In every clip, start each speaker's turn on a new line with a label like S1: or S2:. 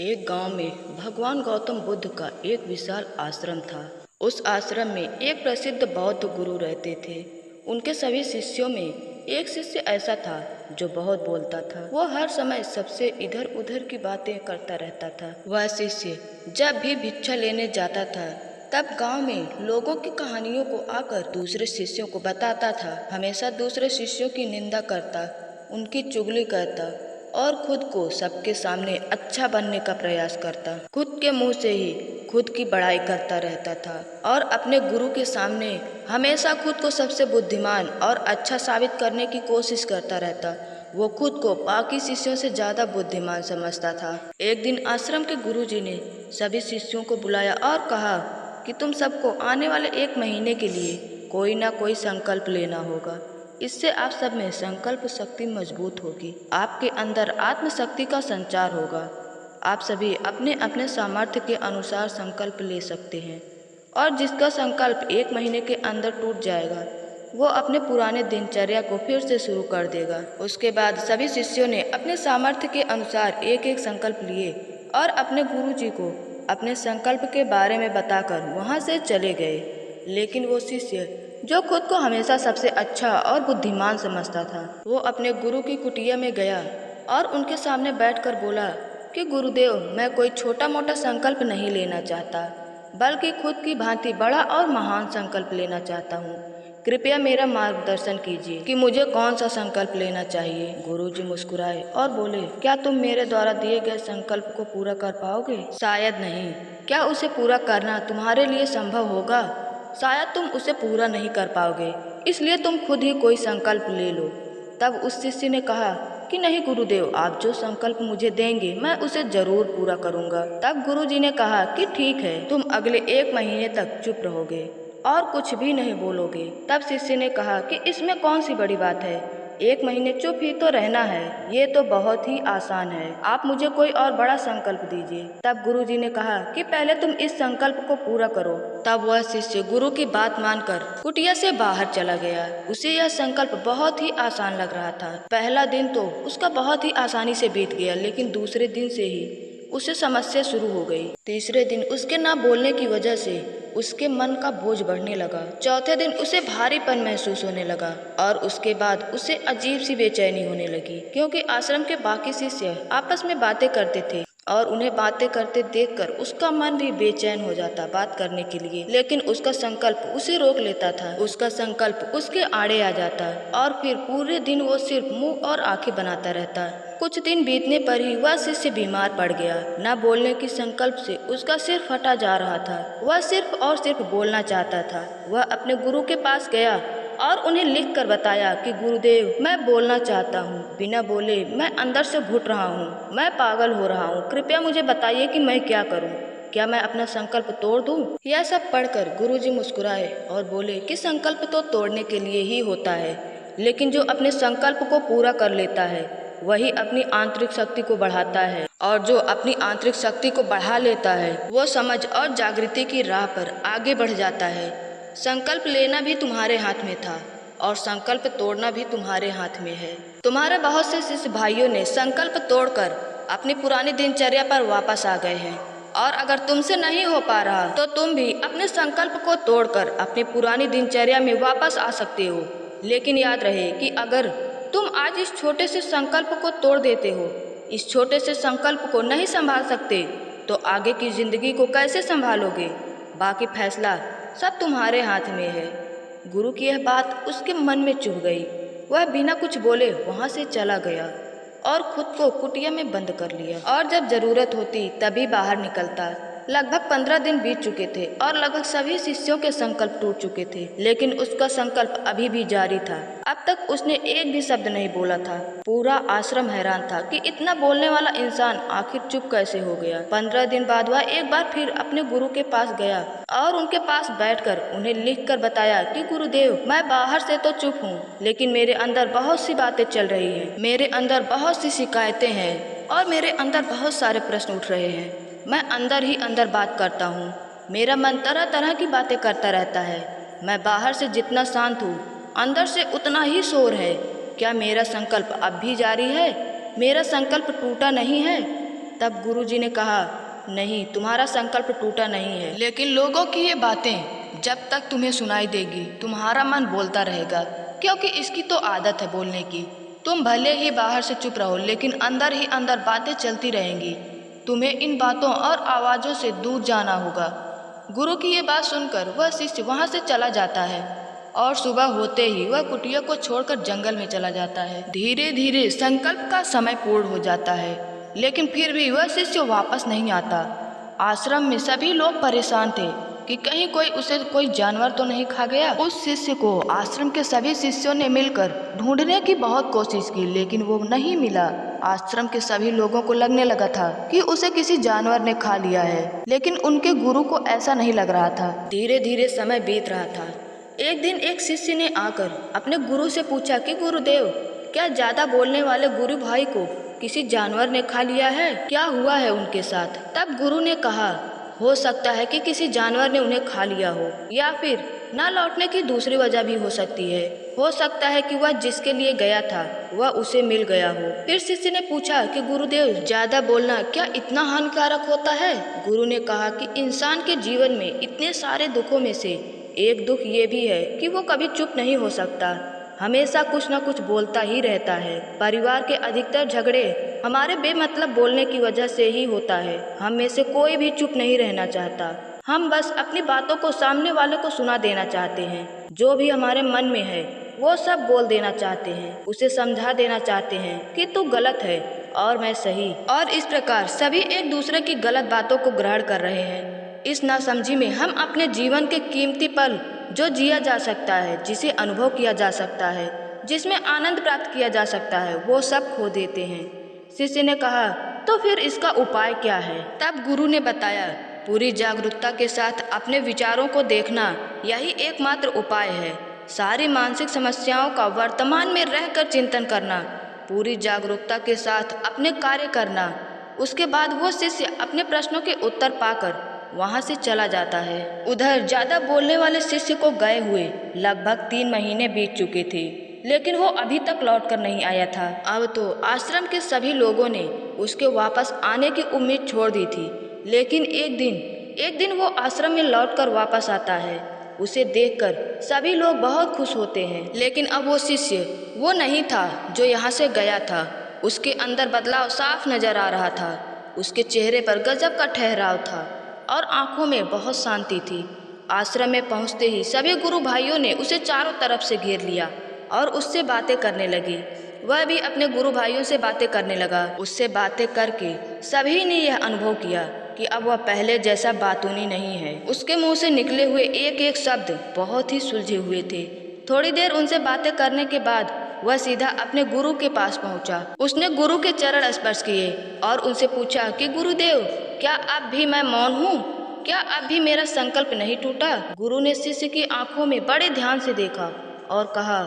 S1: एक गांव में भगवान गौतम बुद्ध का एक विशाल आश्रम था। उस आश्रम में एक प्रसिद्ध बौद्ध गुरु रहते थे। उनके सभी शिष्यों में एक शिष्य ऐसा था जो बहुत बोलता था। वो हर समय सबसे इधर उधर की बातें करता रहता था। वह शिष्य जब भी भिक्षा लेने जाता था तब गांव में लोगों की कहानियों को आकर दूसरे शिष्यों को बताता था। हमेशा दूसरे शिष्यों की निंदा करता, उनकी चुगली करता और खुद को सबके सामने अच्छा बनने का प्रयास करता। खुद के मुंह से ही खुद की बड़ाई करता रहता था और अपने गुरु के सामने हमेशा खुद को सबसे बुद्धिमान और अच्छा साबित करने की कोशिश करता रहता। वो खुद को बाकी शिष्यों से ज्यादा बुद्धिमान समझता था। एक दिन आश्रम के गुरुजी ने सभी शिष्यों को बुलाया और कहा कि तुम सबको आने वाले 1 महीने के लिए कोई ना कोई संकल्प लेना होगा। इससे आप सब में संकल्प शक्ति मजबूत होगी, आपके अंदर आत्मशक्ति का संचार होगा। आप सभी अपने अपने सामर्थ्य के अनुसार संकल्प ले सकते हैं और जिसका संकल्प 1 महीने के अंदर टूट जाएगा वो अपने पुराने दिनचर्या को फिर से शुरू कर देगा। उसके बाद सभी शिष्यों ने अपने सामर्थ्य के अनुसार एक एक संकल्प लिए और अपने गुरुजी को अपने संकल्प के बारे में बताकर वहां से चले गए। लेकिन वो शिष्य जो खुद को हमेशा सबसे अच्छा और बुद्धिमान समझता था, वो अपने गुरु की कुटिया में गया और उनके सामने बैठकर बोला कि गुरुदेव, मैं कोई छोटा मोटा संकल्प नहीं लेना चाहता, बल्कि खुद की भांति बड़ा और महान संकल्प लेना चाहता हूँ। कृपया मेरा मार्गदर्शन कीजिए कि मुझे कौन सा संकल्प लेना चाहिए। गुरुजी मुस्कुराए और बोले, क्या तुम मेरे द्वारा दिए गए संकल्प को पूरा कर पाओगे? शायद नहीं। क्या उसे पूरा करना तुम्हारे लिए संभव होगा? शायद तुम उसे पूरा नहीं कर पाओगे, इसलिए तुम खुद ही कोई संकल्प ले लो। तब उस शिष्य ने कहा कि नहीं गुरुदेव, आप जो संकल्प मुझे देंगे मैं उसे जरूर पूरा करूंगा। तब गुरुजी ने कहा कि ठीक है, तुम अगले 1 महीने तक चुप रहोगे और कुछ भी नहीं बोलोगे। तब शिष्य ने कहा कि इसमें कौन सी बड़ी बात है, 1 महीने चुप ही तो रहना है, ये तो बहुत ही आसान है। आप मुझे कोई और बड़ा संकल्प दीजिए। तब गुरुजी ने कहा कि पहले तुम इस संकल्प को पूरा करो। तब वह शिष्य गुरु की बात मानकर कुटिया से बाहर चला गया। उसे यह संकल्प बहुत ही आसान लग रहा था। पहला दिन तो उसका बहुत ही आसानी से बीत गया, लेकिन दूसरे दिन से ही उसे समस्या शुरू हो गई। तीसरे दिन उसके ना बोलने की वजह से उसके मन का बोझ बढ़ने लगा। चौथे दिन उसे भारीपन महसूस होने लगा और उसके बाद उसे अजीब सी बेचैनी होने लगी, क्योंकि आश्रम के बाकी शिष्य आपस में बातें करते थे और उन्हें बातें करते देखकर उसका मन भी बेचैन हो जाता बात करने के लिए। लेकिन उसका संकल्प उसे रोक लेता था। उसका संकल्प उसके आड़े आ जाता और फिर पूरे दिन वो सिर्फ मुंह और आंखें बनाता रहता। कुछ दिन बीतने पर ही वह शिष्य बीमार पड़ गया। न बोलने की संकल्प से उसका सिर फटा जा रहा था। वह सिर्फ और सिर्फ बोलना चाहता था। वह अपने गुरु के पास गया और उन्हें लिख कर बताया कि गुरुदेव, मैं बोलना चाहता हूँ, बिना बोले मैं अंदर से घुट रहा हूँ, मैं पागल हो रहा हूँ, कृपया मुझे बताइए कि मैं क्या करूँ। क्या मैं अपना संकल्प तोड़ दूं? यह सब पढ़कर गुरुजी मुस्कुराए और बोले कि संकल्प तो तोड़ने के लिए ही होता है, लेकिन जो अपने संकल्प को पूरा कर लेता है वही अपनी आंतरिक शक्ति को बढ़ाता है, और जो अपनी आंतरिक शक्ति को बढ़ा लेता है वो समझ और जागृति की राह पर आगे बढ़ जाता है। संकल्प लेना भी तुम्हारे हाथ में था और संकल्प तोड़ना भी तुम्हारे हाथ में है। तुम्हारे बहुत से शिष्य भाइयों ने संकल्प तोड़कर अपनी पुरानी दिनचर्या पर वापस आ गए हैं, और अगर तुमसे नहीं हो पा रहा तो तुम भी अपने संकल्प को तोड़कर अपनी पुरानी दिनचर्या में वापस आ सकते हो। लेकिन याद रहे कि अगर तुम आज इस छोटे से संकल्प को तोड़ देते हो, इस छोटे से संकल्प को नहीं संभाल सकते, तो आगे की जिंदगी को कैसे संभालोगे? बाकी फैसला सब तुम्हारे हाथ में है। गुरु की यह बात उसके मन में चुभ गई। वह बिना कुछ बोले वहां से चला गया और खुद को कुटिया में बंद कर लिया, और जब जरूरत होती तभी बाहर निकलता। लगभग 15 दिन बीत चुके थे और लगभग सभी शिष्यों के संकल्प टूट चुके थे, लेकिन उसका संकल्प अभी भी जारी था। अब तक उसने एक भी शब्द नहीं बोला था। पूरा आश्रम हैरान था कि इतना बोलने वाला इंसान आखिर चुप कैसे हो गया। 15 दिन बाद वह एक बार फिर अपने गुरु के पास गया और उनके पास बैठकर उन्हें लिख कर बताया कि गुरुदेव, मैं बाहर से तो चुप हूँ, लेकिन मेरे अंदर बहुत सी बातें चल रही हैं, मेरे अंदर बहुत सी शिकायतें हैं और मेरे अंदर बहुत सारे प्रश्न उठ रहे हैं। मैं अंदर ही अंदर बात करता हूँ, मेरा मन तरह तरह की बातें करता रहता है। मैं बाहर से जितना शांत हूँ, अंदर से उतना ही शोर है। क्या मेरा संकल्प अब भी जारी है? मेरा संकल्प टूटा नहीं है? तब गुरुजी ने कहा, नहीं, तुम्हारा संकल्प टूटा नहीं है, लेकिन लोगों की ये बातें जब तक तुम्हें सुनाई देगी तुम्हारा मन बोलता रहेगा, क्योंकि इसकी तो आदत है बोलने की। तुम भले ही बाहर से चुप रहो, लेकिन अंदर ही अंदर बातें चलती रहेंगी। तुम्हें इन बातों और आवाज़ों से दूर जाना होगा। गुरु की ये बात सुनकर वह शिष्य वहाँ से चला जाता है और सुबह होते ही वह कुटिया को छोड़कर जंगल में चला जाता है। धीरे धीरे संकल्प का समय पूर्ण हो जाता है, लेकिन फिर भी वह शिष्य वापस नहीं आता। आश्रम में सभी लोग परेशान थे कि कहीं कोई जानवर तो नहीं खा गया। उस शिष्य को आश्रम के सभी शिष्यों ने मिलकर ढूंढने की बहुत कोशिश की, लेकिन वो नहीं मिला। आश्रम के सभी लोगों को लगने लगा था कि उसे किसी जानवर ने खा लिया है, लेकिन उनके गुरु को ऐसा नहीं लग रहा था। धीरे धीरे समय बीत रहा था। एक दिन एक शिष्य ने आकर अपने गुरु से पूछा कि गुरुदेव, क्या ज्यादा बोलने वाले गुरु भाई को किसी जानवर ने खा लिया है? क्या हुआ है उनके साथ? तब गुरु ने कहा, हो सकता है कि किसी जानवर ने उन्हें खा लिया हो, या फिर न लौटने की दूसरी वजह भी हो सकती है। हो सकता है कि वह जिसके लिए गया था वह उसे मिल गया हो। फिर शिष्य ने पूछा कि गुरुदेव, ज्यादा बोलना क्या इतना हानिकारक होता है? गुरु ने कहा कि इंसान के जीवन में इतने सारे दुखों में से एक दुख ये भी है कि वो कभी चुप नहीं हो सकता, हमेशा कुछ न कुछ बोलता ही रहता है। परिवार के अधिकतर झगड़े हमारे बेमतलब बोलने की वजह से ही होता है। हम में से कोई भी चुप नहीं रहना चाहता। हम बस अपनी बातों को सामने वाले को सुना देना चाहते हैं। जो भी हमारे मन में है वो सब बोल देना चाहते हैं, उसे समझा देना चाहते हैं कि तू गलत है और मैं सही। और इस प्रकार सभी एक दूसरे की गलत बातों को ग्रहण कर रहे हैं। इस नासमझी में हम अपने जीवन के कीमती पल जो जिया जा सकता है, जिसे अनुभव किया जा सकता है, जिसमें आनंद प्राप्त किया जा सकता है, वो सब खो देते हैं। शिष्य ने कहा, तो फिर इसका उपाय क्या है? तब गुरु ने बताया, पूरी जागरूकता के साथ अपने विचारों को देखना यही एकमात्र उपाय है। सारी मानसिक समस्याओं का वर्तमान में रहकर चिंतन करना, पूरी जागरूकता के साथ अपने कार्य करना। उसके बाद वो शिष्य अपने प्रश्नों के उत्तर पाकर वहाँ से चला जाता है। उधर ज्यादा बोलने वाले शिष्य को गए हुए लगभग 3 महीने बीत चुके थे, लेकिन वो अभी तक लौट कर नहीं आया था। अब तो आश्रम के सभी लोगों ने उसके वापस आने की उम्मीद छोड़ दी थी। लेकिन एक दिन वो आश्रम में लौटकर वापस आता है। उसे देखकर सभी लोग बहुत खुश होते हैं, लेकिन अब वो शिष्य वो नहीं था जो यहाँ से गया था। उसके अंदर बदलाव साफ नजर आ रहा था। उसके चेहरे पर गजब का ठहराव था और आंखों में बहुत शांति थी। आश्रम में पहुंचते ही सभी गुरु भाइयों ने उसे चारों तरफ से घेर लिया और उससे बातें करने लगी। वह भी अपने गुरु भाइयों से बातें करने लगा। उससे बातें करके सभी ने यह अनुभव किया कि अब वह पहले जैसा बातूनी नहीं है। उसके मुंह से निकले हुए एक एक शब्द बहुत ही सुलझे हुए थे। थोड़ी देर उनसे बातें करने के बाद वह सीधा अपने गुरु के पास पहुंचा। उसने गुरु के चरण स्पर्श किए और उनसे पूछा कि गुरुदेव, क्या अब भी मैं मौन हूँ? क्या अब भी मेरा संकल्प नहीं टूटा? गुरु ने शिष्य की आंखों में बड़े ध्यान से देखा और कहा,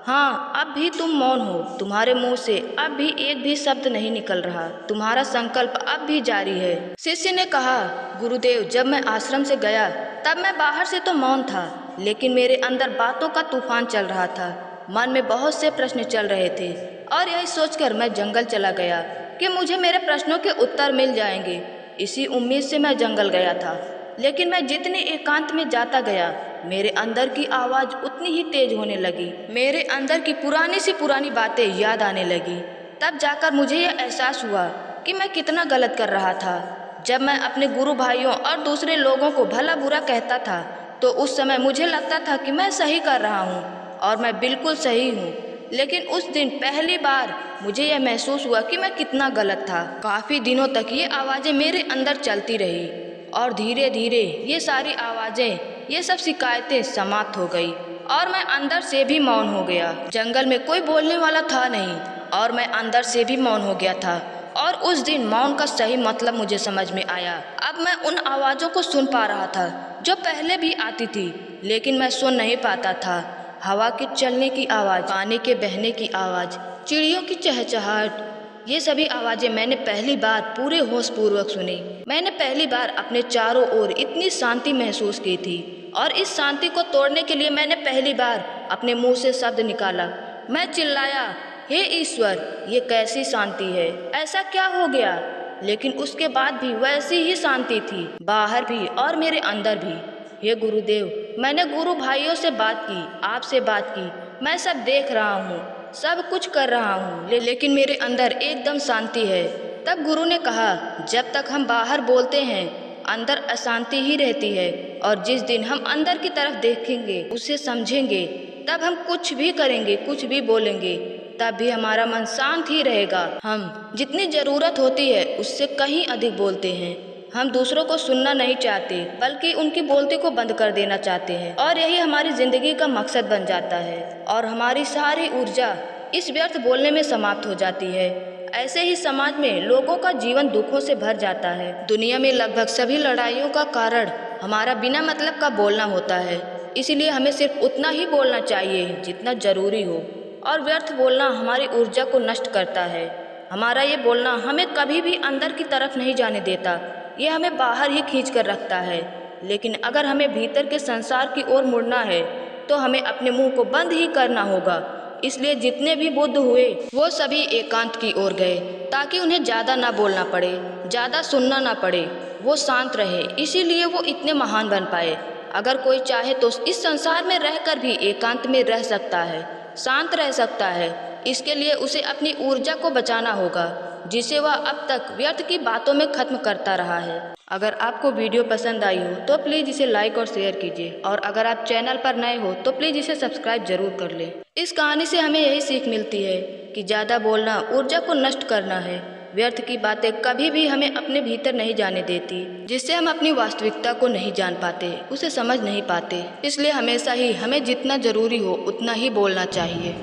S1: हाँ, अब भी तुम मौन हो। तुम्हारे मुंह से अब भी एक भी शब्द नहीं निकल रहा। तुम्हारा संकल्प अब भी जारी है। शिष्य ने कहा, गुरुदेव, जब मैं आश्रम से गया तब मैं बाहर से तो मौन था, लेकिन मेरे अंदर बातों का तूफान चल रहा था। मन में बहुत से प्रश्न चल रहे थे और यही सोचकर मैं जंगल चला गया कि मुझे मेरे प्रश्नों के उत्तर मिल जाएंगे। इसी उम्मीद से मैं जंगल गया था, लेकिन मैं जितने एकांत में जाता गया मेरे अंदर की आवाज़ उतनी ही तेज होने लगी। मेरे अंदर की पुरानी सी पुरानी बातें याद आने लगी। तब जाकर मुझे यह एहसास हुआ कि मैं कितना गलत कर रहा था। जब मैं अपने गुरु भाइयों और दूसरे लोगों को भला बुरा कहता था तो उस समय मुझे लगता था कि मैं सही कर रहा हूँ और मैं बिल्कुल सही हूँ, लेकिन उस दिन पहली बार मुझे यह महसूस हुआ कि मैं कितना गलत था। काफ़ी दिनों तक ये आवाज़ें मेरे अंदर चलती रही और धीरे धीरे ये सारी आवाज़ें, ये सब शिकायतें समाप्त हो गई और मैं अंदर से भी मौन हो गया। जंगल में कोई बोलने वाला था नहीं और मैं अंदर से भी मौन हो गया था। और उस दिन मौन का सही मतलब मुझे समझ में आया। अब मैं उन आवाज़ों को सुन पा रहा था जो पहले भी आती थी, लेकिन मैं सुन नहीं पाता था। हवा के चलने की आवाज़, पानी के बहने की आवाज़, चिड़ियों की चहचहाहट, ये सभी आवाज़ें मैंने पहली बार पूरे होशपूर्वक सुनी। मैंने पहली बार अपने चारों ओर इतनी शांति महसूस की थी और इस शांति को तोड़ने के लिए मैंने पहली बार अपने मुंह से शब्द निकाला। मैं चिल्लाया, हे ईश्वर, ये कैसी शांति है? ऐसा क्या हो गया? लेकिन उसके बाद भी वैसी ही शांति थी, बाहर भी और मेरे अंदर भी। हे गुरुदेव, मैंने गुरु भाइयों से बात की, आपसे बात की, मैं सब देख रहा हूँ, सब कुछ कर रहा हूँ, लेकिन मेरे अंदर एकदम शांति है। तब गुरु ने कहा, जब तक हम बाहर बोलते हैं अंदर अशांति ही रहती है, और जिस दिन हम अंदर की तरफ देखेंगे, उसे समझेंगे, तब हम कुछ भी करेंगे, कुछ भी बोलेंगे, तब भी हमारा मन शांत ही रहेगा। हम जितनी जरूरत होती है उससे कहीं अधिक बोलते हैं। हम दूसरों को सुनना नहीं चाहते, बल्कि उनकी बोलती को बंद कर देना चाहते हैं, और यही हमारी जिंदगी का मकसद बन जाता है, और हमारी सारी ऊर्जा इस व्यर्थ बोलने में समाप्त हो जाती है। ऐसे ही समाज में लोगों का जीवन दुखों से भर जाता है। दुनिया में लगभग सभी लड़ाइयों का कारण हमारा बिना मतलब का बोलना होता है। इसीलिए हमें सिर्फ उतना ही बोलना चाहिए जितना जरूरी हो, और व्यर्थ बोलना हमारी ऊर्जा को नष्ट करता है। हमारा ये बोलना हमें कभी भी अंदर की तरफ नहीं जाने देता, ये हमें बाहर ही खींच कर रखता है। लेकिन अगर हमें भीतर के संसार की ओर मुड़ना है तो हमें अपने मुंह को बंद ही करना होगा। इसलिए जितने भी बुद्ध हुए वो सभी एकांत की ओर गए, ताकि उन्हें ज़्यादा ना बोलना पड़े, ज़्यादा सुनना ना पड़े, वो शांत रहे। इसीलिए वो इतने महान बन पाए। अगर कोई चाहे तो इस संसार में रहकर भी एकांत में रह सकता है, शांत रह सकता है। इसके लिए उसे अपनी ऊर्जा को बचाना होगा, जिसे वह अब तक व्यर्थ की बातों में खत्म करता रहा है। अगर आपको वीडियो पसंद आई हो तो प्लीज़ इसे लाइक और शेयर कीजिए, और अगर आप चैनल पर नए हो तो प्लीज़ इसे सब्सक्राइब जरूर कर लें। इस कहानी से हमें यही सीख मिलती है कि ज़्यादा बोलना ऊर्जा को नष्ट करना है। व्यर्थ की बातें कभी भी हमें अपने भीतर नहीं जाने देती, जिससे हम अपनी वास्तविकता को नहीं जान पाते, उसे समझ नहीं पाते। इसलिए हमेशा ही हमें जितना ज़रूरी हो उतना ही बोलना चाहिए।